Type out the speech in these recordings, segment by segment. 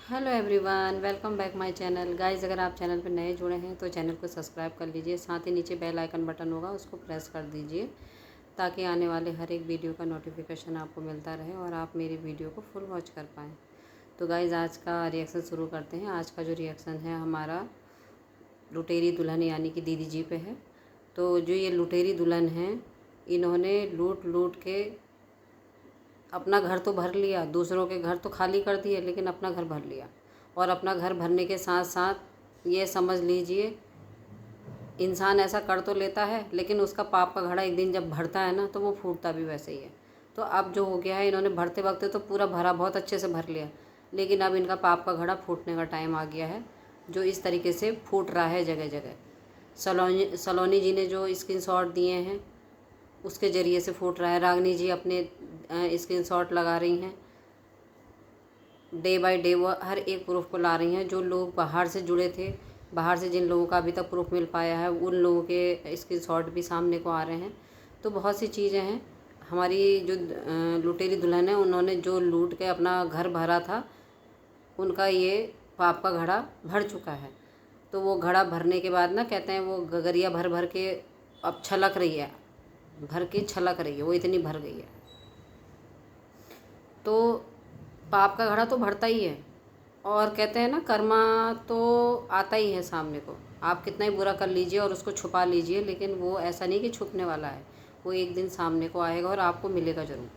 Hello everyone, welcome back my channel. Guys, अगर आप channel पर नए जुड़े हैं तो चैनल को सब्सक्राइब कर लीजिए। साथ ही नीचे बेल आइकन बटन होगा, उसको प्रेस कर दीजिए ताकि आने वाले हर एक वीडियो का नोटिफिकेशन आपको मिलता रहे और आप मेरी वीडियो को फुल वॉच कर पाएँ। तो गाइस, आज का रिएक्शन शुरू करते हैं। आज का जो रिएक्शन है हमारा लुटेरी दुल्हन यानी कि दीदी जी पे है। तो जो ये लुटेरी दुल्हन है, इन्होंने लूट लूट के अपना घर तो भर लिया, दूसरों के घर तो खाली कर दिए, लेकिन अपना घर भर लिया। और अपना घर भरने के साथ साथ ये समझ लीजिए, इंसान ऐसा कर तो लेता है लेकिन उसका पाप का घड़ा एक दिन जब भरता है ना तो वो फूटता भी वैसे ही है। तो अब जो हो गया है, इन्होंने भरते वक्त तो पूरा भरा, बहुत अच्छे से भर लिया, लेकिन अब इनका पाप का घड़ा फूटने का टाइम आ गया है, जो इस तरीके से फूट रहा है जगह जगह। सलोनी जी ने जो स्क्रीनशॉट दिए हैं उसके ज़रिए से फूट रहा है। रागनी जी अपने स्क्रीनशॉट लगा रही हैं, डे बाय डे वो हर एक प्रूफ को ला रही हैं। जो लोग बाहर से जुड़े थे, बाहर से जिन लोगों का अभी तक प्रूफ मिल पाया है, उन लोगों के स्क्रीनशॉट भी सामने को आ रहे हैं। तो बहुत सी चीज़ें हैं। हमारी जो लुटेरी दुल्हन है, उन्होंने जो लूट के अपना घर भरा था, उनका ये पाप का घड़ा भर चुका है। तो वो घड़ा भरने के बाद ना, कहते हैं वो गगरिया भर भर के अब छलक रही है, भर के छलक रही है, वो इतनी भर गई है। तो पाप का घड़ा तो भरता ही है। और कहते हैं ना, कर्मा तो आता ही है सामने को। आप कितना ही बुरा कर लीजिए और उसको छुपा लीजिए, लेकिन वो ऐसा नहीं कि छुपने वाला है, वो एक दिन सामने को आएगा और आपको मिलेगा ज़रूर।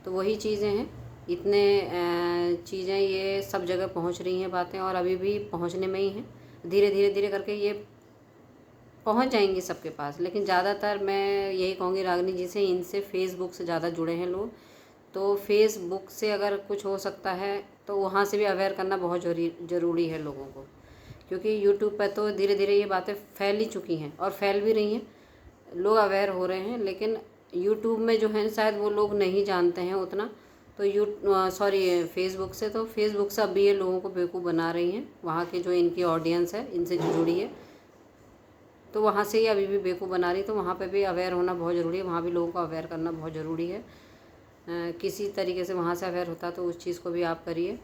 तो वही चीज़ें हैं। इतने चीज़ें ये सब जगह पहुंच रही हैं बातें, और अभी भी पहुंचने में ही हैं। धीरे धीरे धीरे करके ये पहुंच जाएंगी सबके पास। लेकिन ज़्यादातर मैं यही कहूँगी रागनी जी से, इनसे फेसबुक से ज़्यादा जुड़े हैं लोग। तो फेसबुक से अगर कुछ हो सकता है तो वहाँ से भी अवेयर करना बहुत ज़रूरी है लोगों को, क्योंकि यूट्यूब पर तो धीरे धीरे ये बातें फैल ही चुकी हैं और फैल भी रही हैं, लोग अवेयर हो रहे हैं। लेकिन यूट्यूब में जो है शायद वो लोग नहीं जानते हैं उतना। तो फेसबुक से, तो फेसबुक से अभी ये लोगों को बेवकूफ़ बना रही हैं। वहाँ के जो इनकी ऑडियंस है, इनसे जो जुड़ी है, तो वहाँ से ही अभी भी बेवकूफ़ बना रही। तो वहाँ पे भी अवेयर होना बहुत ज़रूरी है, वहाँ भी लोगों को अवेयर करना बहुत ज़रूरी है। किसी तरीके से वहाँ से अवेयर होता तो उस चीज़ को भी आप करिए।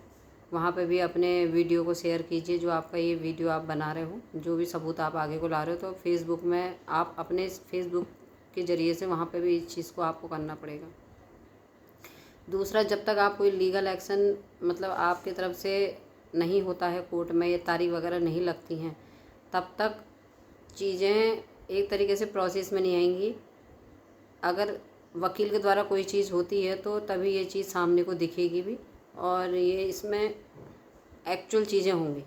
वहाँ पे भी अपने वीडियो को शेयर कीजिए, जो आपका ये वीडियो आप बना रहे हो, जो भी सबूत आप आगे को ला रहे हो। तो फेसबुक में आप अपने फेसबुक के ज़रिए से वहाँ पे भी इस चीज़ को आपको करना पड़ेगा। दूसरा, जब तक आप कोई लीगल एक्शन, मतलब आपकी तरफ से नहीं होता है, कोर्ट में ये तारीख वगैरह नहीं लगती हैं, तब तक चीज़ें एक तरीके से प्रोसेस में नहीं आएंगी। अगर वकील के द्वारा कोई चीज़ होती है तो तभी ये चीज़ सामने को दिखेगी भी, और ये इसमें एक्चुअल चीज़ें होंगी,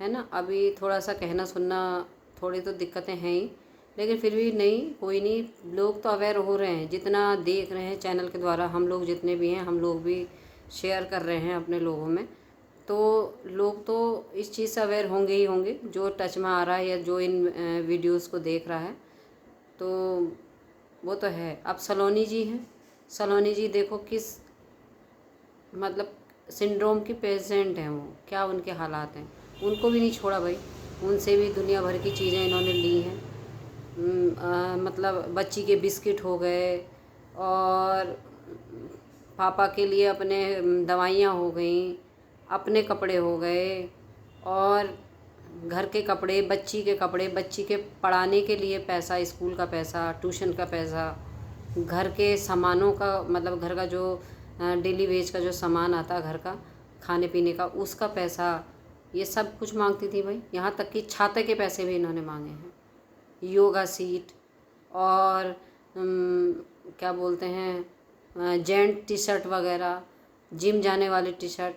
है ना। अभी थोड़ा सा कहना सुनना, थोड़ी तो दिक्कतें हैं ही, लेकिन फिर भी नहीं, कोई नहीं, लोग तो अवेयर हो रहे हैं। जितना देख रहे हैं चैनल के द्वारा, हम लोग जितने भी हैं, हम लोग भी शेयर कर रहे हैं अपने लोगों में। तो लोग तो इस चीज़ से अवेयर होंगे ही होंगे, जो टच में आ रहा है या जो इन वीडियोज़ को देख रहा है। तो वो तो है। अब सलोनी जी हैं, सलोनी जी देखो किस, मतलब सिंड्रोम की पेशेंट हैं वो, क्या उनके हालात हैं। उनको भी नहीं छोड़ा भाई, उनसे भी दुनिया भर की चीज़ें इन्होंने ली हैं। मतलब बच्ची के बिस्किट हो गए, और पापा के लिए अपने दवाइयाँ हो गई, अपने कपड़े हो गए, और घर के कपड़े, बच्ची के कपड़े, बच्ची के पढ़ाने के लिए पैसा, स्कूल का पैसा, ट्यूशन का पैसा, घर के सामानों का, मतलब घर का जो डेली वेज का जो सामान आता है घर का, खाने पीने का, उसका पैसा, ये सब कुछ मांगती थी भाई। यहाँ तक कि छाते के पैसे भी इन्होंने मांगे हैं, योगा सीट, और क्या बोलते हैं, जेंट टी शर्ट वगैरह, जिम जाने वाले टी शर्ट,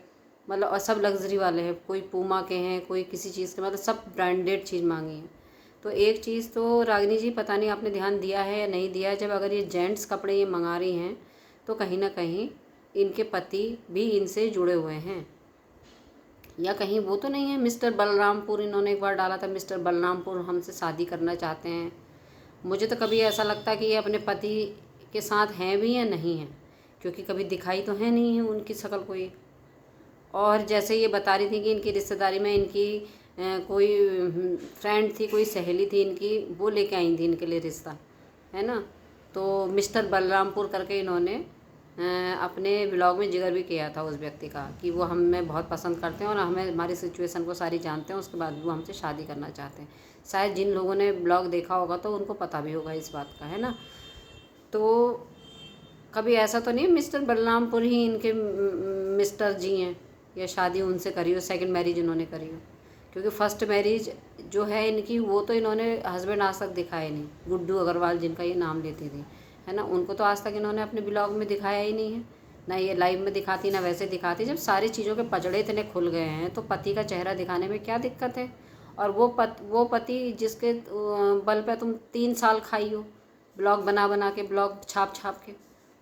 मतलब, और सब लग्जरी वाले हैं। कोई पूमा के हैं, कोई किसी चीज़ के, मतलब सब ब्रांडेड चीज़ मांगी है। तो एक चीज़ तो रागिनी जी, पता नहीं आपने ध्यान दिया है या नहीं दिया है, जब अगर ये जेंट्स कपड़े ये मंगा रही हैं तो कहीं ना कहीं इनके पति भी इनसे जुड़े हुए हैं, या कहीं वो तो नहीं है मिस्टर बलरामपुर। इन्होंने एक बार डाला था, मिस्टर बलरामपुर हमसे शादी करना चाहते हैं। मुझे तो कभी ऐसा लगता है कि ये अपने पति के साथ हैं भी या नहीं हैं, क्योंकि कभी दिखाई तो है नहीं है उनकी शक्ल कोई। और जैसे ये बता रही थी कि इनकी रिश्तेदारी में इनकी कोई फ्रेंड थी, कोई सहेली थी इनकी, वो लेके आई थी इनके लिए रिश्ता, है ना। तो मिस्टर बलरामपुर करके इन्होंने अपने ब्लॉग में जिक्र भी किया था उस व्यक्ति का कि वो हमें बहुत पसंद करते हैं और हमें हमारी सिचुएशन को सारी जानते हैं, उसके बाद भी वो हमसे शादी करना चाहते हैं। शायद जिन लोगों ने ब्लॉग देखा होगा तो उनको पता भी होगा इस बात का, है ना। तो कभी ऐसा तो नहीं मिस्टर बलरामपुर ही इनके मिस्टर जी हैं या शादी उनसे करी हो, सेकंड मैरिज इन्होंने करी हो, क्योंकि फर्स्ट मैरिज जो है इनकी वो तो इन्होंने हस्बैंड आज तक दिखाए नहीं। गुड्डू अग्रवाल जिनका ये नाम लेती थी, है ना, उनको तो आज तक इन्होंने अपने ब्लॉग में दिखाया ही नहीं है, ना ये लाइव में दिखाती ना वैसे दिखाती। जब सारी चीज़ों के पचड़े इतने खुल गए हैं तो पति का चेहरा दिखाने में क्या दिक्कत है। और वो पति जिसके बल पे तुम 3 साल खाई हो, ब्लॉग बना बना के, ब्लॉग छाप छाप के,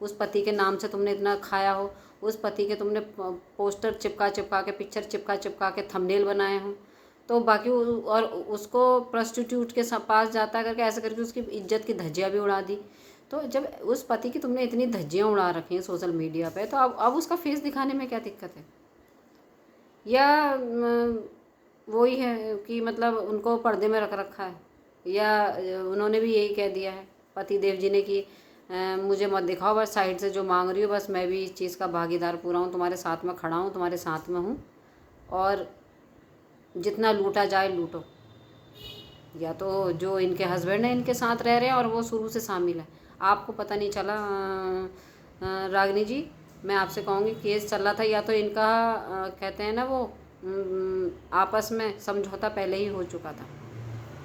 उस पति के नाम से तुमने इतना खाया हो, उस पति के तुमने पोस्टर चिपका चिपका के, पिक्चर चिपका चिपका के थंबनेल बनाए हो, तो बाकी और उसको प्रोस्टिट्यूट के पास जाता करके ऐसे करके उसकी इज्जत की धज्जियाँ भी उड़ा दी। तो जब उस पति की तुमने इतनी धज्जियाँ उड़ा रखी हैं सोशल मीडिया पे, तो अब उसका फेस दिखाने में क्या दिक्कत है। या वही है कि मतलब उनको पर्दे में रख रखा है, या उन्होंने भी यही कह दिया है पति देव जी ने कि मुझे मत दिखाओ, बस साइड से जो मांग रही हो बस मैं भी इस चीज़ का भागीदार पूरा हूँ, तुम्हारे साथ में खड़ा हूँ, तुम्हारे साथ में हूँ, और जितना लूटा जाए लूटो। या तो जो इनके हस्बैंड हैं इनके साथ रह रहे हैं और वो शुरू से शामिल है, आपको पता नहीं चला। रागिनी जी, मैं आपसे कहूँगी केस चल रहा था, या तो इनका कहते हैं ना वो आपस में समझौता पहले ही हो चुका था,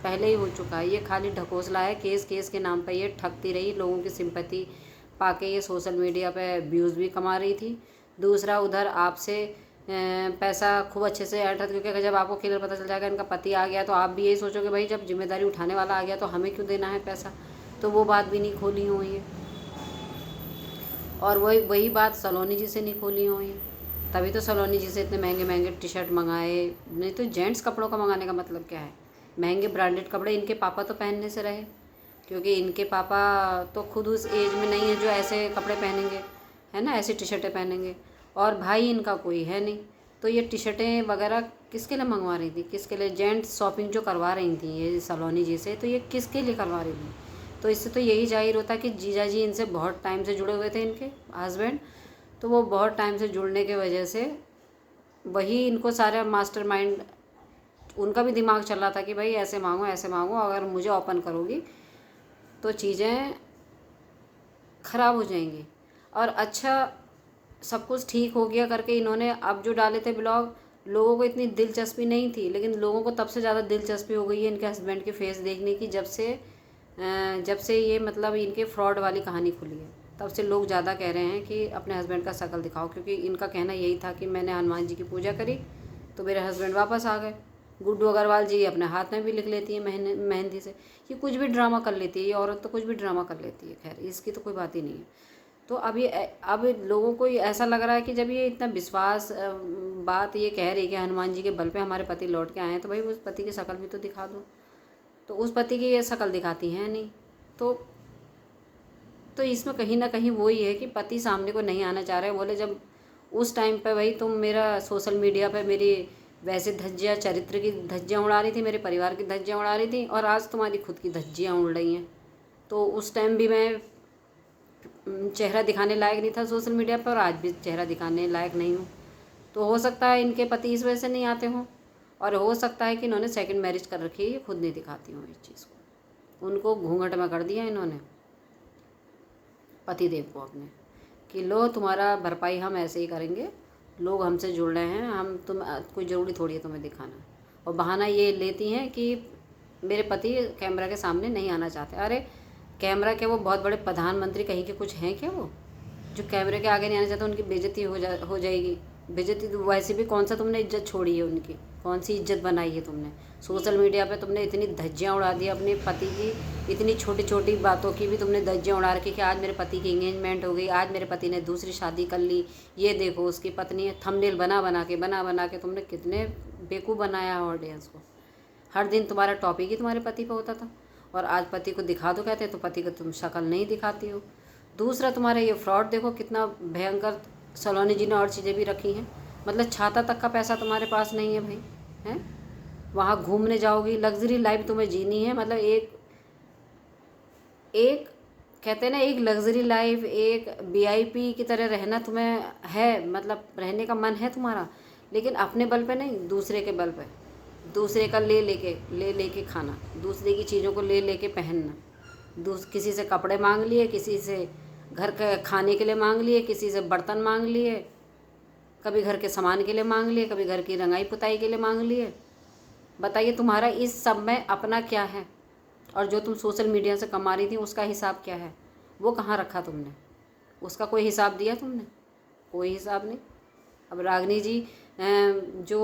पहले ही हो चुका है। ये खाली ढकोसला है, केस केस के नाम पे ये ठगती रही, लोगों की सिंपैथी पाके ये सोशल मीडिया पे व्यूज़ भी कमा रही थी। दूसरा उधर आपसे पैसा खूब अच्छे से ऐड, क्योंकि जब आपको क्लियर पता चल जाएगा इनका पति आ गया तो आप भी यही सोचोगे भाई जब जिम्मेदारी उठाने वाला आ गया तो हमें क्यों देना है पैसा। तो वो बात भी नहीं खोली हुई है, और वही बात सलोनी जी से नहीं खोली हुई है। तभी तो सलोनी जी से इतने महंगे महंगे टी शर्ट मंगाए। नहीं तो जेंट्स कपड़ों का मंगाने का मतलब क्या है, महंगे ब्रांडेड कपड़े इनके पापा तो पहनने से रहे, क्योंकि इनके पापा तो खुद उस एज में नहीं है जो ऐसे कपड़े पहनेंगे, है ना, ऐसी टी शर्टें पहनेंगे। और भाई इनका कोई है नहीं, तो ये टी शर्टें वगैरह किसके लिए मंगवा रही थी, किसके लिए जेंट्स शॉपिंग जो करवा रही थी ये सलोनी जी से, तो ये किसके लिए करवा रही थी। तो इससे तो यही जाहिर होता कि जीजा जी इनसे बहुत टाइम से जुड़े हुए थे, इनके हस्बैंड, तो वो बहुत टाइम से जुड़ने के वजह से वही इनको सारा मास्टरमाइंड, उनका भी दिमाग चल रहा था कि भाई ऐसे मांगो, अगर मुझे ओपन करोगी तो चीज़ें ख़राब हो जाएंगी। और अच्छा सब कुछ ठीक हो गया करके इन्होंने अब जो डाले थे ब्लॉग, लोगों को इतनी दिलचस्पी नहीं थी, लेकिन लोगों को तब से ज़्यादा दिलचस्पी हो गई है इनके हस्बैंड के फेस देखने की, जब से ये मतलब इनके फ्रॉड वाली कहानी खुली है, तब से लोग ज़्यादा कह रहे हैं कि अपने हस्बैंड का शक्ल दिखाओ, क्योंकि इनका कहना यही था कि मैंने हनुमान जी की पूजा करी तो मेरे हस्बैंड वापस आ गए। गुड्डू अग्रवाल जी अपने हाथ में भी लिख लेती है मेहंदी से, ये कुछ भी ड्रामा कर लेती है, ये औरत तो कुछ भी ड्रामा कर लेती है, खैर इसकी तो कोई बात ही नहीं है। तो अब लोगों को ऐसा लग रहा है कि जब ये इतना विश्वास बात ये कह रही कि हनुमान जी के बल पे हमारे पति लौट के आए हैं, तो भाई उस पति की शक्ल भी तो दिखा दो। तो उस पति की ये शक्ल दिखाती हैं नहीं, तो इसमें कहीं ना कहीं वही है कि पति सामने को नहीं आना चाह रहे। बोले जब उस टाइम पे भाई तुम मेरा सोशल मीडिया पे मेरी वैसे धज्जियाँ, चरित्र की धज्जियाँ उड़ा रही थी, मेरे परिवार की धज्जियाँ उड़ा रही थी, और आज तुम्हारी खुद की धज्जियाँ उड़ रही हैं। तो उस टाइम भी मैं चेहरा दिखाने लायक नहीं था सोशल मीडिया पर, और आज भी चेहरा दिखाने लायक नहीं हूँ। तो हो सकता है इनके पति इस वजह से नहीं आते हों, और हो सकता है कि इन्होंने सेकंड मैरिज कर रखी है, ये खुद नहीं दिखाती हूँ इस चीज़ को। उनको घूंघट में कर दिया इन्होंने पतिदेव को अपने, कि लो तुम्हारा भरपाई हम ऐसे ही करेंगे, लोग हमसे जुड़ रहे हैं, कोई ज़रूरी थोड़ी है तुम्हें दिखाना। और बहाना ये लेती हैं कि मेरे पति कैमरा के सामने नहीं आना चाहते। अरे कैमरा के वो बहुत बड़े प्रधानमंत्री कहीं के कुछ हैं क्या, वो जो कैमरे के आगे नहीं आना चाहते, उनकी बेइज्जती हो जाएगी। बेइज्जती तो वैसे भी कौन सा तुमने इज्जत छोड़ी है उनकी, कौन सी इज्जत बनाई है तुमने। सोशल मीडिया पे तुमने इतनी धज्जियाँ उड़ा दी अपने पति की, इतनी छोटी छोटी बातों की भी तुमने धज्जियाँ उड़ा रखी कि आज मेरे पति की एंगेजमेंट हो गई, आज मेरे पति ने दूसरी शादी कर ली, ये देखो उसकी पत्नी है। थंबनेल बना बना के तुमने कितने बेवकूफ़ बनाया ऑडियंस को। हर दिन तुम्हारा टॉपिक ही तुम्हारे पति पर होता था, और आज पति को दिखा दो कहते हैं तो पति को तुम शक्ल नहीं दिखाती हो। दूसरा तुम्हारा ये फ्रॉड देखो कितना भयंकर, सलोनी जी ने और चीज़ें भी रखी हैं, मतलब छाता तक का पैसा तुम्हारे पास नहीं है भाई, हैं। वहाँ घूमने जाओगी, लग्जरी लाइफ तुम्हें जीनी है, मतलब एक कहते हैं ना, एक लग्जरी लाइफ, एक वीआईपी की तरह रहना तुम्हें है, मतलब रहने का मन है तुम्हारा, लेकिन अपने बल पे नहीं, दूसरे के बल पे, दूसरे का ले लेके खाना, दूसरे की चीज़ों को ले लेके पहनना, किसी से कपड़े मांग लिए, किसी से घर के खाने के लिए मांग लिए, किसी से बर्तन मांग लिए, कभी घर के सामान के लिए मांग लिए, कभी घर की रंगाई पुताई के लिए मांग लिए। बताइए तुम्हारा इस सब में अपना क्या है? और जो तुम सोशल मीडिया से कमा रही थी उसका हिसाब क्या है? वो कहाँ रखा तुमने? उसका कोई हिसाब दिया तुमने? कोई हिसाब नहीं। अब रागनी जी जो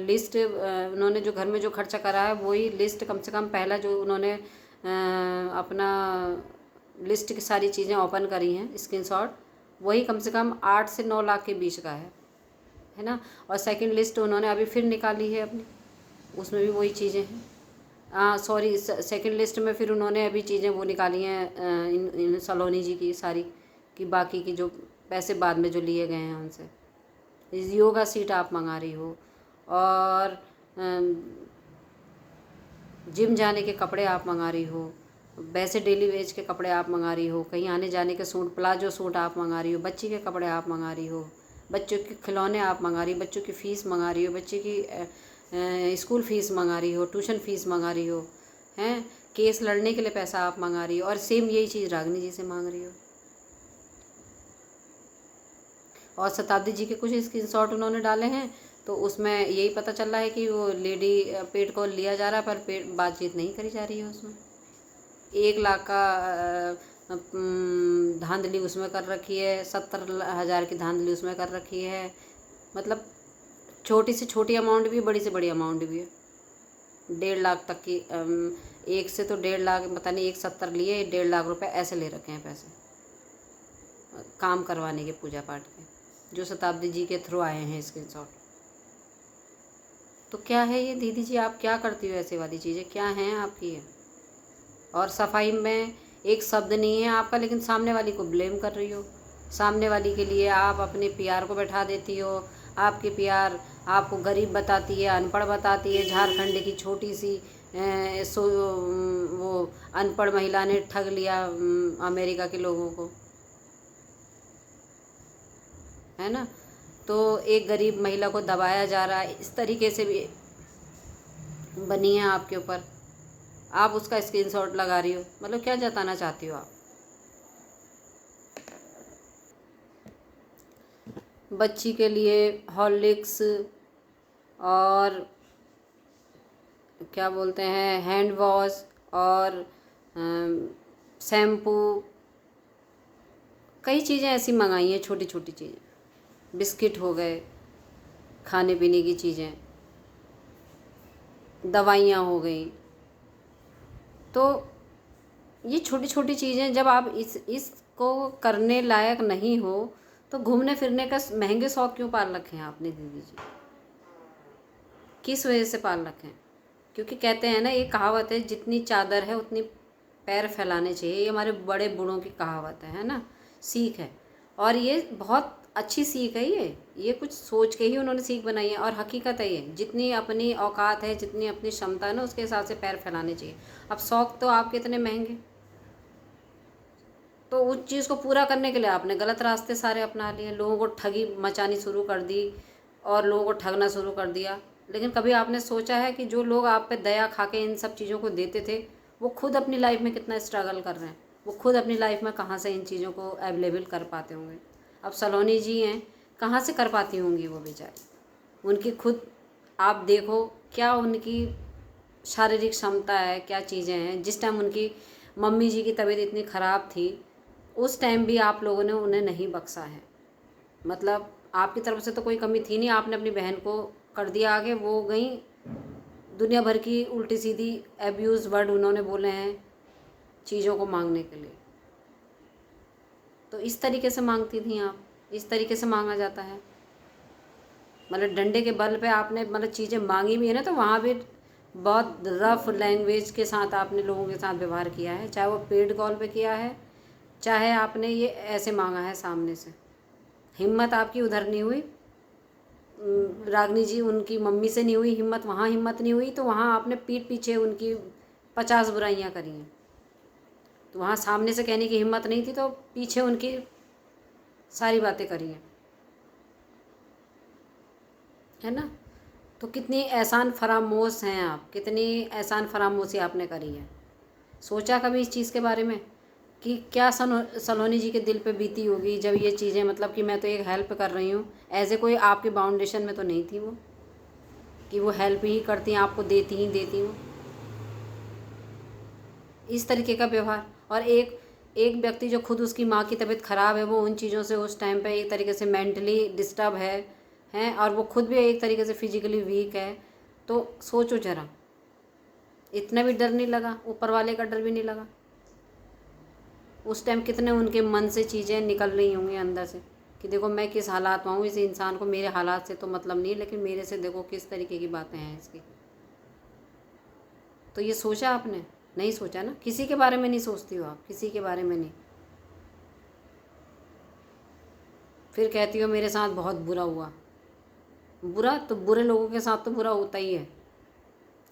लिस्ट उन्होंने जो घर में जो खर्चा करा है, वही लिस्ट कम से कम पहला जो उन्होंने अपना लिस्ट की सारी चीज़ें ओपन करी हैं स्क्रीनशॉट, वही कम से कम 8 से 9 लाख के बीच का है ना। और सेकंड लिस्ट उन्होंने अभी फिर निकाली है अपनी, उसमें भी वही चीज़ें हैं। सॉरी, सेकंड लिस्ट में फिर उन्होंने अभी चीज़ें वो निकाली हैं इन सलोनी जी की सारी, कि बाकी की जो पैसे बाद में जो लिए गए हैं उनसे। योगा सीट आप मंगा रही हो, और जिम जाने के कपड़े आप मंगा रही हो, वैसे डेली वेज के कपड़े आप मंगा रही हो, कहीं आने जाने के सूट, प्लाजो सूट आप मंगा रही हो, बच्ची के कपड़े आप मंगा रही हो, बच्चों के खिलौने आप मंगा रही हो, बच्चों की फ़ीस मंगा रही हो, बच्चे की स्कूल फ़ीस मंगा रही हो, ट्यूशन फ़ीस मंगा रही हो, हैं केस लड़ने के लिए पैसा आप मंगा रही हो, और सेम यही चीज़ रागनी जी से मांग रही हो। और शताब्दी जी के कुछ स्क्रीनशॉट उन्होंने डाले हैं, तो उसमें यही पता चल रहा है कि वो लेडी पेड कॉल लिया जा रहा है, पर पेड बातचीत नहीं करी जा रही है। उसमें 1 लाख का धांधली उसमें कर रखी है, 70,000 की धांधली उसमें कर रखी है। मतलब छोटी से छोटी अमाउंट भी है, बड़ी से बड़ी अमाउंट भी है। 1.5 लाख तक की, एक से तो 1.5 लाख, पता नहीं 170 लिए, 1.5 लाख रुपए ऐसे ले रखे हैं पैसे काम करवाने के, पूजा पाठ के, जो शताब्दी जी के थ्रू आए हैं स्क्रीनशॉट। तो क्या है ये दीदी जी, आप क्या करती हो? ऐसे वाली चीज़ें क्या हैं आपकी ये? और सफाई में एक शब्द नहीं है आपका, लेकिन सामने वाली को ब्लेम कर रही हो। सामने वाली के लिए आप अपने पीआर को बैठा देती हो। आपकी पीआर आपको गरीब बताती है, अनपढ़ बताती है। झारखंड की छोटी सी वो अनपढ़ महिला ने ठग लिया अमेरिका के लोगों को, है ना। तो एक गरीब महिला को दबाया जा रहा है, इस तरीके से भी बनी है आपके ऊपर, आप उसका स्क्रीनशॉट लगा रही हो। मतलब क्या जताना चाहती हो आप? बच्ची के लिए हॉर्लिक्स और क्या बोलते हैं हैंड वॉश और शैम्पू, कई चीज़ें ऐसी मंगाई हैं, छोटी छोटी चीज़ें, बिस्किट हो गए, खाने पीने की चीज़ें, दवाइयाँ हो गई। तो ये छोटी छोटी चीज़ें जब आप इसको करने लायक नहीं हो, तो घूमने फिरने का महंगे शौक़ क्यों पाल रखे हैं आपने दीदी जी? किस वजह से पाल रखे हैं? क्योंकि कहते हैं ना, ये कहावत है, जितनी चादर है उतनी पैर फैलाने चाहिए। ये हमारे बड़े बूढ़ों की कहावत है ना, सीख है। और ये बहुत अच्छी सीख है। ये कुछ सोच के ही उन्होंने सीख बनाई है, और हकीकत है ये, जितनी अपनी औकात है, जितनी अपनी क्षमता है ना, उसके हिसाब से पैर फैलाने चाहिए। अब शौक़ तो आपके इतने महंगे, तो उस चीज़ को पूरा करने के लिए आपने गलत रास्ते सारे अपना लिए, लोगों को ठगी मचानी शुरू कर दी और लोगों को ठगना शुरू कर दिया। लेकिन कभी आपने सोचा है कि जो लोग आप पे दया खा के इन सब चीज़ों को देते थे, वो खुद अपनी लाइफ में कितना स्ट्रगल कर रहे हैं? वो खुद अपनी लाइफ में कहाँ से इन चीज़ों को अवेलेबल कर पाते होंगे? अब सलोनी जी हैं, कहाँ से कर पाती होंगी वो बेचारी? उनकी खुद आप देखो क्या उनकी शारीरिक क्षमता है, क्या चीज़ें हैं। जिस टाइम उनकी मम्मी जी की तबीयत इतनी ख़राब थी, उस टाइम भी आप लोगों ने उन्हें नहीं बख्शा है। मतलब आपकी तरफ से तो कोई कमी थी नहीं, आपने अपनी बहन को कर दिया आगे, वो गई दुनिया भर की उल्टी सीधी एब्यूज़ वर्ड उन्होंने बोले हैं चीज़ों को मांगने के लिए। तो इस तरीके से मांगती थी आप? इस तरीके से मांगा जाता है? मतलब डंडे के बल पे आपने मतलब चीज़ें मांगी भी है ना, तो वहाँ भी बहुत रफ लैंग्वेज के साथ आपने लोगों के साथ व्यवहार किया है, चाहे वो पेड कॉल पे किया है, चाहे आपने ये ऐसे मांगा है सामने से। हिम्मत आपकी उधर नहीं हुई, रागनी जी उनकी मम्मी से नहीं हुई हिम्मत, वहाँ हिम्मत नहीं हुई, तो वहाँ आपने पीठ पीछे उनकी 50 बुराइयाँ करी हैं। तो वहाँ सामने से कहने की हिम्मत नहीं थी, तो पीछे उनकी सारी बातें करी है ना। तो कितनी एहसान फरामोश हैं आप, कितनी एहसान फरामोशी आपने करी है। सोचा कभी इस चीज़ के बारे में कि क्या सलोनी जी के दिल पे बीती होगी जब ये चीज़ें, मतलब कि मैं तो एक हेल्प कर रही हूँ, ऐसे कोई आपके बाउंडेशन में तो नहीं थी वो कि वो हेल्प ही करती हैं, आपको देती हूँ इस तरीके का व्यवहार। और एक एक व्यक्ति जो खुद उसकी माँ की तबीयत ख़राब है, वो उन चीज़ों से उस टाइम पे एक तरीके से मेंटली डिस्टर्ब है और वो खुद भी एक तरीके से फिजिकली वीक है। तो सोचो ज़रा, इतना भी डर नहीं लगा, ऊपर वाले का डर भी नहीं लगा उस टाइम? कितने उनके मन से चीज़ें निकल रही होंगी अंदर से कि देखो मैं किस हालात में हूँ, इस इंसान को मेरे हालात से तो मतलब नहीं, लेकिन मेरे से देखो किस तरीके की बातें हैं इसकी। तो ये सोचा आपने? नहीं सोचा ना। किसी के बारे में नहीं सोचती हो आप, किसी के बारे में नहीं। फिर कहती हो मेरे साथ बहुत बुरा हुआ। बुरा तो बुरे लोगों के साथ तो बुरा होता ही है,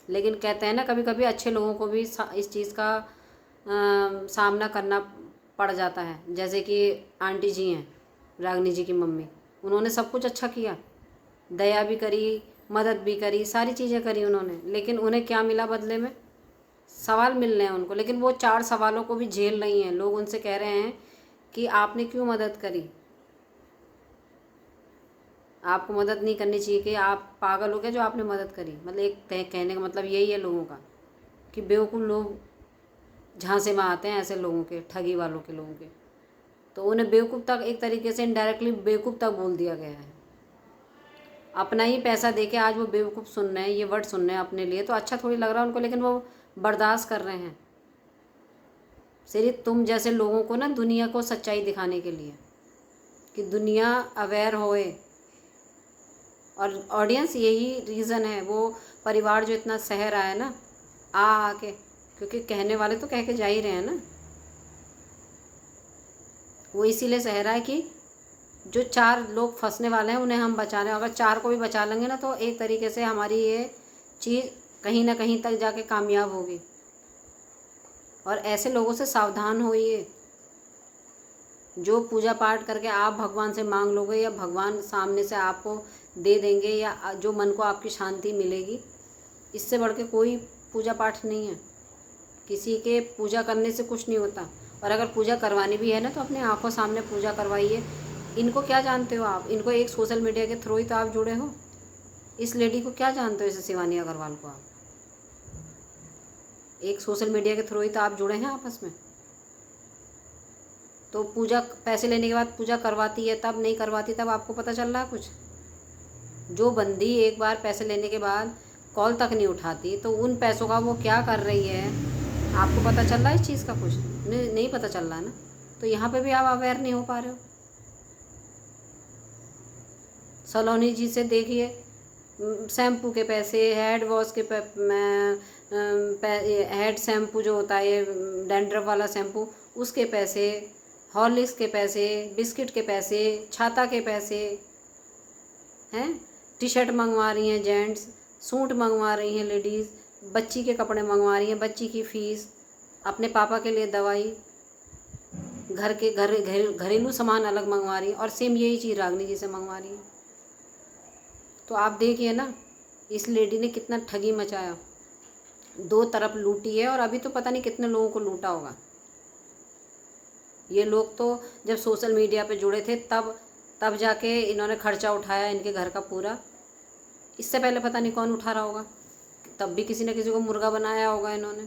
लेकिन कहते हैं ना कभी कभी अच्छे लोगों को भी इस चीज़ का सामना करना पड़ जाता है। जैसे कि आंटी जी हैं, रागनी जी की मम्मी, उन्होंने सब कुछ अच्छा किया, दया भी करी, मदद भी करी, सारी चीज़ें करी उन्होंने, लेकिन उन्हें क्या मिला बदले में? सवाल मिल रहे हैं उनको, लेकिन वो 4 सवालों को भी झेल रही हैं। लोग उनसे कह रहे हैं कि आपने क्यों मदद करी, आपको मदद नहीं करनी चाहिए, कि आप पागल हो गए जो आपने मदद करी। मतलब एक कहने का मतलब यही है लोगों का कि बेवकूफ़ लोग झांसे में आते हैं ऐसे लोगों के, ठगी वालों के लोगों के। तो उन्हें बेवकूफ़ तक एक तरीके से इनडायरेक्टली बेवकूफ़ तक बोल दिया गया है। अपना ही पैसा देके आज वो बेवकूफ़ सुन रहे हैं, ये वर्ड सुन रहे हैं अपने लिए, तो अच्छा थोड़ी लग रहा है उनको, लेकिन वो बर्दाश्त कर रहे हैं सिर्फ तुम जैसे लोगों को ना, दुनिया को सच्चाई दिखाने के लिए कि दुनिया अवेयर होए। और ऑडियंस यही रीज़न है, वो परिवार जो इतना सह रहा है ना आके, क्योंकि कहने वाले तो कह के जा ही रहे हैं ना, वो इसीलिए सह रहा है कि जो 4 लोग फंसने वाले हैं उन्हें हम बचा रहे हैं। अगर 4 को भी बचा लेंगे ना, तो एक तरीके से हमारी ये चीज़ कहीं ना कहीं तक जाके कामयाब होगी। और ऐसे लोगों से सावधान होइए, जो पूजा पाठ करके आप भगवान से मांग लोगे या भगवान सामने से आपको दे देंगे, या जो मन को आपकी शांति मिलेगी, इससे बढ़ के कोई पूजा पाठ नहीं है। किसी के पूजा करने से कुछ नहीं होता। और अगर पूजा करवानी भी है ना, तो अपने आंखों सामने पूजा करवाइए। इनको क्या जानते हो आप? इनको एक सोशल मीडिया के थ्रू ही तो आप जुड़े हो। इस लेडी को क्या जानते हो, इसे शिवानी अग्रवाल को? आप एक सोशल मीडिया के थ्रू ही तो आप जुड़े हैं आपस में। तो पूजा पैसे लेने के बाद पूजा करवाती है, तब नहीं करवाती तब आपको पता चल रहा है कुछ? जो बंदी एक बार पैसे लेने के बाद कॉल तक नहीं उठाती, तो उन पैसों का वो क्या कर रही है आपको पता चल रहा है? इस चीज़ का कुछ नहीं पता चल रहा है ना। तो यहाँ पे भी आप अवेयर नहीं हो पा रहे हो। सलोनी जी से देखिए, शैम्पू के पैसे, हेड वॉश के हेड शैम्पू जो होता है डैंड्रफ वाला शैम्पू, उसके पैसे, हॉर्लिक्स के पैसे, बिस्किट के पैसे, छाता के पैसे हैं, टी शर्ट मंगवा रही हैं जेंट्स, सूट मंगवा रही हैं लेडीज़, बच्ची के कपड़े मंगवा रही हैं, बच्ची की फ़ीस, अपने पापा के लिए दवाई, घरेलू सामान अलग मंगवा रही हैं, और सेम यही चीज़ रागनी जी से मंगवा रही हैं। तो आप देखिए ना, इस लेडी ने कितना ठगी मचाया, 2 तरफ लूटी है, और अभी तो पता नहीं कितने लोगों को लूटा होगा। ये लोग तो जब सोशल मीडिया पे जुड़े थे तब जाके इन्होंने खर्चा उठाया इनके घर का पूरा। इससे पहले पता नहीं कौन उठा रहा होगा, तब भी किसी न किसी को मुर्गा बनाया होगा इन्होंने,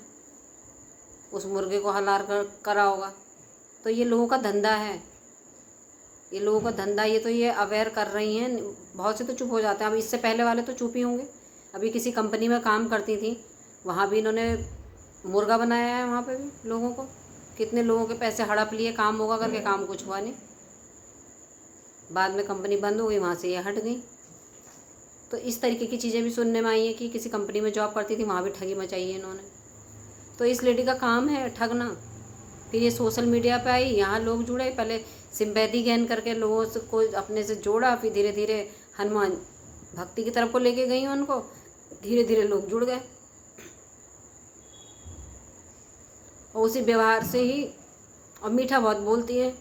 उस मुर्गे को हलाल करा होगा। तो ये लोगों का धंधा है, ये लोगों का धंधा। ये अवेयर कर रही हैं। बहुत से तो चुप हो जाते हैं। अब इससे पहले वाले तो चुप ही होंगे। अभी किसी कंपनी में काम करती थी, वहाँ भी इन्होंने मुर्गा बनाया है, वहाँ पे भी लोगों को, कितने लोगों के पैसे हड़प लिए, काम होगा करके, काम कुछ हुआ नहीं। बाद में कंपनी बंद हो गई, वहाँ से ये हट गई। तो इस तरीके की चीज़ें भी सुनने में आई हैं कि किसी कंपनी में जॉब करती थी, वहाँ भी ठगी मचाई है इन्होंने। तो इस लेडी का काम है ठगना। फिर ये सोशल मीडिया पे आई, यहाँ लोग जुड़े, पहले सिंपैथी गेन करके लोगों से को अपने से जोड़ा, फिर धीरे धीरे हनुमान भक्ति की तरफ को लेके गई उनको, धीरे धीरे लोग जुड़ गए। और उसी व्यवहार से ही। और मीठा बहुत बोलती है,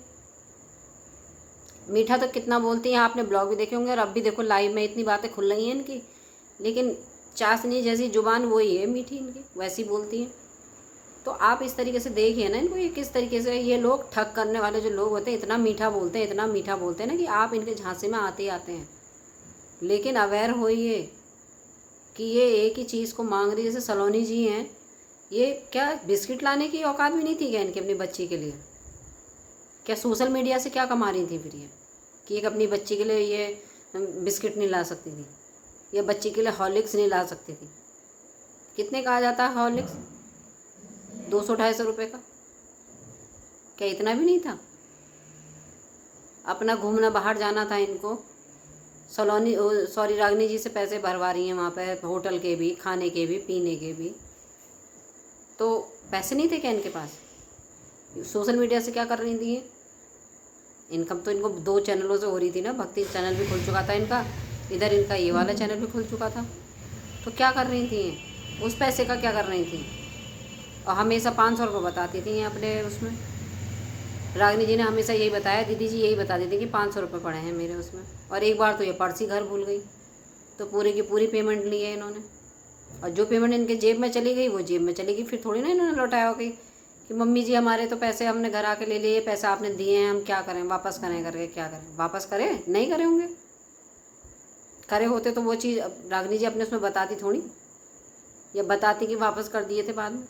मीठा तो कितना बोलती हैं, आपने ब्लॉग भी देखे होंगे और अब भी देखो लाइव में इतनी बातें खुल रही हैं इनकी, लेकिन चाशनी जैसी जुबान वही है मीठी इनकी, वैसी बोलती हैं। तो आप इस तरीके से देखिए ना इनको, ये किस तरीके से ये लोग ठग करने वाले जो लोग होते हैं इतना मीठा बोलते हैं, इतना मीठा बोलते हैं ना कि आप इनके झांसे में आते ही आते हैं। लेकिन अवेयर होइए कि ये एक ही चीज़ को मांग रही है। जैसे सलोनी जी हैं, ये क्या बिस्किट लाने की औकात भी नहीं थी क्या इनकी अपनी बच्ची के लिए? क्या सोशल मीडिया से क्या कमा रही थी फिर ये, कि एक अपनी बच्ची के लिए ये बिस्किट नहीं ला सकती थी, या बच्ची के लिए हॉर्लिक्स नहीं ला सकती थी? कितने का आ जाता है हॉर्लिक्स? 200-250 रुपये का। क्या इतना भी नहीं था? अपना घूमना बाहर जाना था इनको, सलोनी सॉरी रागनी जी से पैसे भरवा रही हैं वहाँ पर, होटल के भी, खाने के भी, पीने के भी। तो पैसे नहीं थे क्या इनके पास? सोशल मीडिया से क्या कर रही थी ये? इनकम तो इनको 2 चैनलों से हो रही थी ना, भक्ति चैनल भी खुल चुका था इनका, इधर इनका ये वाला चैनल भी खुल चुका था। तो क्या कर रही थी ये? उस पैसे का क्या कर रही थी? और हमेशा 500 रुपये बताती थी ये अपने उसमें। रागिनी जी ने हमेशा यही बताया, दीदी जी यही बता देती कि 500 रुपये पड़े हैं मेरे उसमें। और एक बार तो ये पर्स ही घर भूल गई, तो पूरी की पूरी पेमेंट ली है इन्होंने। और जो पेमेंट इनके जेब में चली गई वो जेब में चली गई, फिर थोड़ी ना इन्होंने लौटाया हो गई कि मम्मी जी हमारे तो पैसे हमने घर आके ले लिए, पैसा आपने दिए हैं, हम क्या करें, वापस करें करके। क्या करें, वापस करें? नहीं करे होंगे। करे होते तो वो चीज़ रागिनी जी अपने उसमें बताती थोड़ी, या बताती कि वापस कर दिए थे बाद में।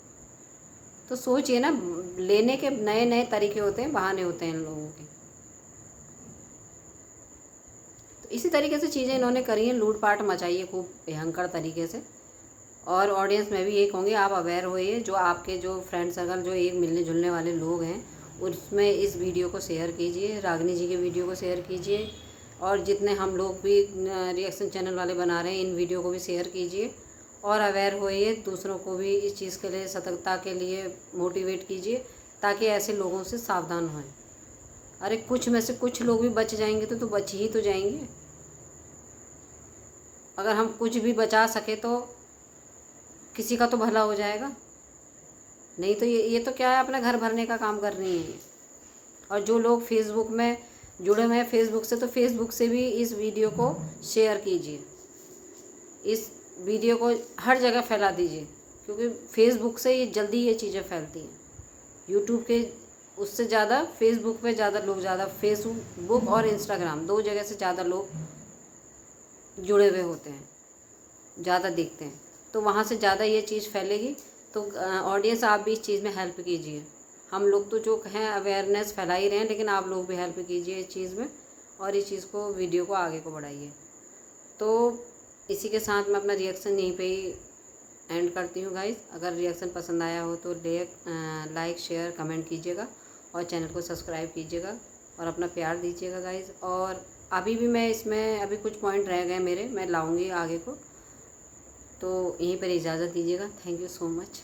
तो सोचिए ना, लेने के नए नए तरीके होते हैं, बहाने होते हैं इन लोगों के। तो इसी तरीके से चीज़ें इन्होंने करी हैं, लूटपाट मचाई है खूब भयंकर तरीके से। और ऑडियंस में भी यही कहूँगी, आप अवेयर होइए, जो आपके जो फ्रेंड सर्कल जो एक मिलने जुलने वाले लोग हैं उसमें इस वीडियो को शेयर कीजिए, रागिनी जी के वीडियो को शेयर कीजिए, और जितने हम लोग भी रिएक्शन चैनल वाले बना रहे हैं इन वीडियो को भी शेयर कीजिए। और अवेयर होइए, दूसरों को भी इस चीज़ के लिए, सतर्कता के लिए मोटिवेट कीजिए, ताकि ऐसे लोगों से सावधान हों। अरे कुछ में से कुछ लोग भी बच जाएंगे तो बच ही तो जाएंगे। अगर हम कुछ भी बचा सके तो किसी का तो भला हो जाएगा। नहीं तो ये तो क्या है, अपना घर भरने का काम कर रही हैं ये। और जो लोग फेसबुक में जुड़े हुए हैं फेसबुक से, तो फेसबुक से भी इस वीडियो को शेयर कीजिए, इस वीडियो को हर जगह फैला दीजिए, क्योंकि फेसबुक से ये जल्दी ये चीज़ें फैलती हैं। यूट्यूब के उससे ज़्यादा फेसबुक पे ज़्यादा लोग, ज़्यादा फेसबुक और इंस्टाग्राम 2 जगह से ज़्यादा लोग जुड़े हुए होते हैं, ज़्यादा देखते हैं, तो वहाँ से ज़्यादा ये चीज़ फैलेगी। तो ऑडियंस आप भी इस चीज़ में हेल्प कीजिए। हम लोग तो जो हैं अवेयरनेस फैला ही रहे हैं, लेकिन आप लोग भी हेल्प कीजिए इस चीज़ में, और इस चीज़ को, वीडियो को आगे को बढ़ाइए। तो इसी के साथ मैं अपना रिएक्शन यहीं पे ही एंड करती हूँ गाइस। अगर रिएक्शन पसंद आया हो तो लाइक शेयर कमेंट कीजिएगा, और चैनल को सब्सक्राइब कीजिएगा, और अपना प्यार दीजिएगा गाइस। और अभी भी मैं इसमें, अभी कुछ पॉइंट रह गए मेरे, मैं लाऊंगी आगे को। तो यहीं पर इजाज़त दीजिएगा। Thank you so much.